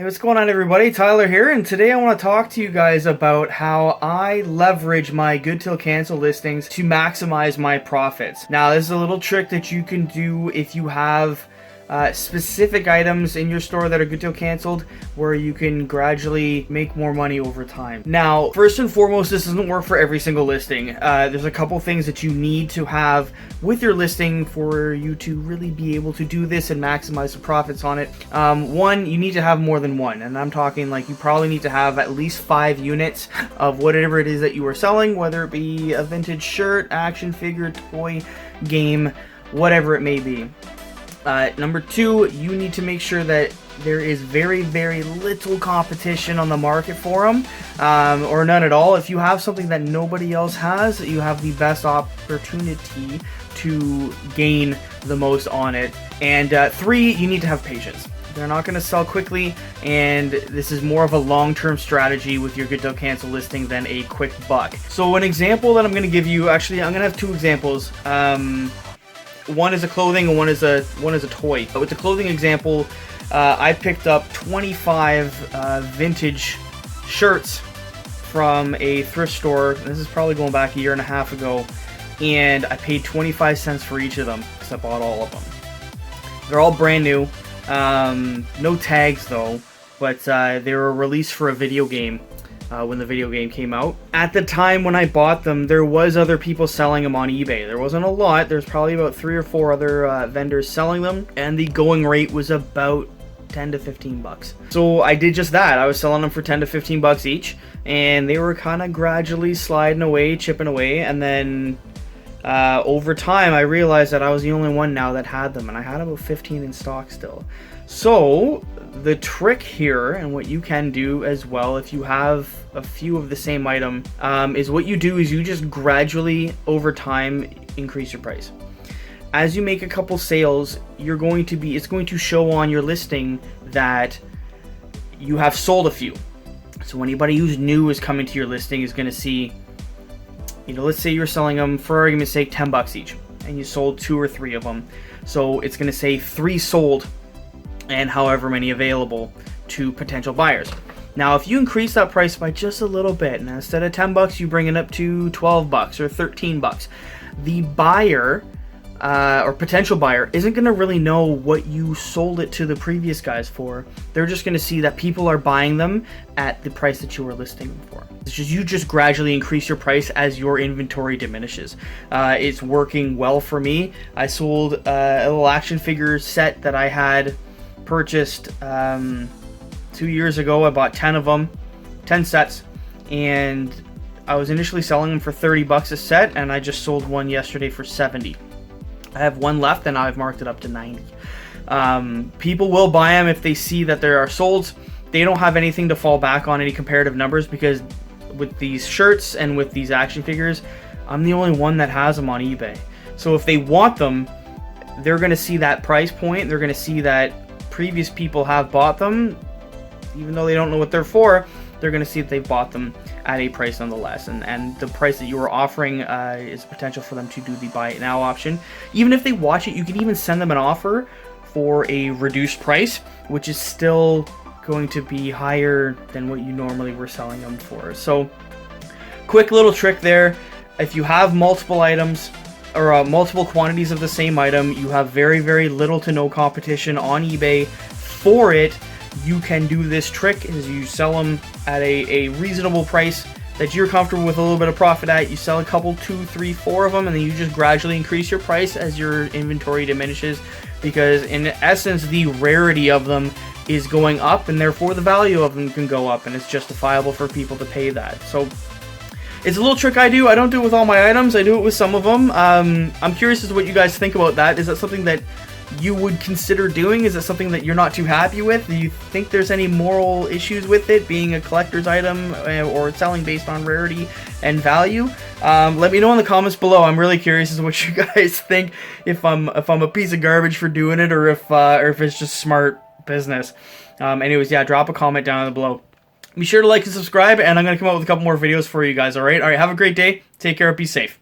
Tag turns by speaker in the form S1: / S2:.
S1: Hey, what's going on, everybody? Tyler here, and today I want to talk to you guys about how I leverage my Good Til Cancelled listings to maximize my profits. Now, this is a little trick that you can do if you have specific items in your store that are Good Til Cancelled, where you can gradually make more money over time. Now, first and foremost, this doesn't work for every single listing. There's a couple things that you need to have with your listing for you to really be able to do this and maximize the profits on it. One, you need to have more than one, and I'm talking like you probably need to have at least 5 units of whatever it is that you are selling, whether it be a vintage shirt, action figure, toy, game, whatever it may be. Number 2, you need to make sure that there is very, very little competition on the market for them, or none at all. If you have something that nobody else has, you have the best opportunity to gain the most on it. And 3, you need to have patience. They're not going to sell quickly, and this is more of a long-term strategy with your Good Til Cancelled listing than a quick buck. So an example that I'm going to give you, actually I'm going to have 2 examples. One is a clothing and one is a toy. But with the clothing example, I picked up 25 vintage shirts from a thrift store. This is probably going back a year and a half ago, and I paid 25 cents for each of them because I bought all of them. They're all brand new, no tags though, but they were released for a video game. When the video game came out. At the time when I bought them, there was other people selling them on eBay. There wasn't a lot. There's probably about 3 or 4 other vendors selling them, and the going rate was about 10 to 15 bucks. So I did just that. I was selling them for 10 to 15 bucks each, and they were kind of gradually sliding away, chipping away, and then over time I realized that I was the only one now that had them, and I had about 15 in stock still. So the trick here, and what you can do as well if you have a few of the same item, is what you do is you just gradually over time increase your price. As you make a couple sales, it's going to show on your listing that you have sold a few. So anybody who's new is coming to your listing is going to see, let's say you're selling them, for argument's sake, 10 bucks each, and you sold 2 or 3 of them. So it's going to say 3 sold and however many available to potential buyers. Now, if you increase that price by just a little bit, and instead of 10 bucks, you bring it up to 12 bucks or 13 bucks, the buyer or potential buyer isn't going to really know what you sold it to the previous guys for. They're just going to see that people are buying them at the price that you were listing them for. It's just, you just gradually increase your price as your inventory diminishes. It's working well for me. I sold a little action figure set that I had purchased 2 years ago. I bought 10 of them, 10 sets, and I was initially selling them for 30 bucks a set, and I just sold one yesterday for 70. I have one left, and I've marked it up to 90. People will buy them if they see that there are solds. They don't have anything to fall back on, any comparative numbers, because with these shirts and with these action figures, I'm the only one that has them on eBay. So if they want them, they're going to see that price point. They're going to see that previous people have bought them, even though they don't know what they're for. They're going to see that they've bought them at a price nonetheless, and the price that you are offering is potential for them to do the buy it now option. Even if they watch it, you can even send them an offer for a reduced price, which is still going to be higher than what you normally were selling them for. So quick little trick there. If you have multiple items or multiple quantities of the same item, you have very, very little to no competition on eBay for it, you can do this trick is you sell them at a reasonable price that you're comfortable with a little bit of profit at. You sell a couple, 2, 3, 4 of them, and then you just gradually increase your price as your inventory diminishes, because in essence the rarity of them is going up, and therefore the value of them can go up, and it's justifiable for people to pay that. So it's a little trick I do. I don't do it with all my items. I do it with some of them. I'm curious as to what you guys think about that. Is that something that you would consider doing? Is it something that you're not too happy with? Do you think there's any moral issues with it being a collector's item or selling based on rarity and value? Let me know in the comments below. I'm really curious as to what you guys think. If I'm a piece of garbage for doing it, or if it's just smart business. Anyways, yeah, drop a comment down below. Be sure to like and subscribe, and I'm going to come up with a couple more videos for you guys, alright? Alright, have a great day. Take care. Be safe.